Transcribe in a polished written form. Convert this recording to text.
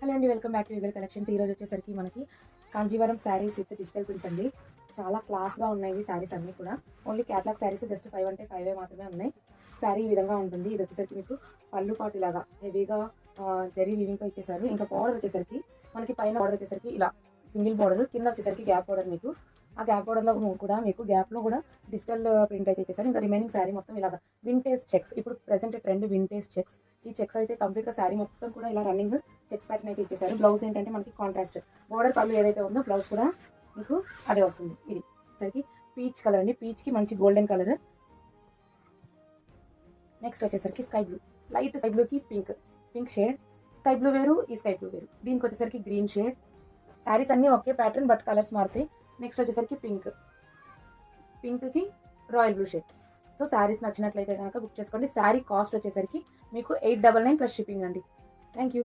Hello అండి, welcome back to యుగల్ collections. ఈరోజు వచ్చేసరికి మనకి Kanjeevaram saris with digital prints అండి. చాలా క్లాస్గా ఉన్నాయి శారీస్ అన్నీ కూడా. ఓన్లీ క్యాట్లాగ్ శారీస్ జస్ట్ 5 అంటే 5 మాత్రమే ఉన్నాయి. శారీ ఈ విధంగా ఉంటుంది. ఇది వచ్చేసరికి మీకు పళ్ళు పాటు ఇలాగా హెవీగా జరీ వీవింగ్తో ఇచ్చేసారు. ఇంకా బార్డర్ వచ్చేసరికి మనకి పైన బార్డర్ వచ్చేసరికి ఇలా సింగిల్ బార్డర్, కింద వచ్చేసరికి గ్యాప్ బార్డర్. మీకు ఆ గ్యాప్ బార్డర్లో కూడా మీకు గ్యాప్లో కూడా డిజిటల్ ప్రింట్ అయితే ఇచ్చేసారు. ఇంకా రిమైనింగ్ శారీ మొత్తం ఇలాగా వింటేజ్ చెక్స్. ఇప్పుడు ప్రెసెంట్ ట్రెండ్ వింటేజ్ చెక్స్. ఈ చెక్స్ అయితే కంప్లీట్గా శారీ మొత్తం కూడా ఇలా రన్నింగ్ చెక్స్ ప్యాటర్న్ అయితే ఇచ్చేసారు. బ్లౌజ్ ఏంటంటే మనకి కాంట్రాస్ట్ బార్డర్, పళ్ళు ఏదైతే ఉందో బ్లౌజ్ కూడా మీకు అదే వస్తుంది. ఇది సరికి పీచ్ కలర్ అండి. పీచ్కి మంచి గోల్డెన్ కలర్. నెక్స్ట్ వచ్చేసరికి స్కై బ్లూ, లైట్ స్కై బ్లూకి పింక్ షేడ్. స్కై బ్లూ వేరు, ఈ స్కై బ్లూ వేరు. దీనికి వచ్చేసరికి గ్రీన్ షేడ్. శారీస్ అన్నీ ఒకే ప్యాటర్న్ బట్ కలర్స్ మారుతాయి. నెక్స్ట్ వచ్చేసరికి పింక్కి royal blue shade. So saris నచ్చినట్లయితే కనుక బుక్ చేసుకోండి. శారీ కాస్ట్ వచ్చేసరికి మీకు 899 ప్లస్ షిప్పింగ్ అండి. Thank you.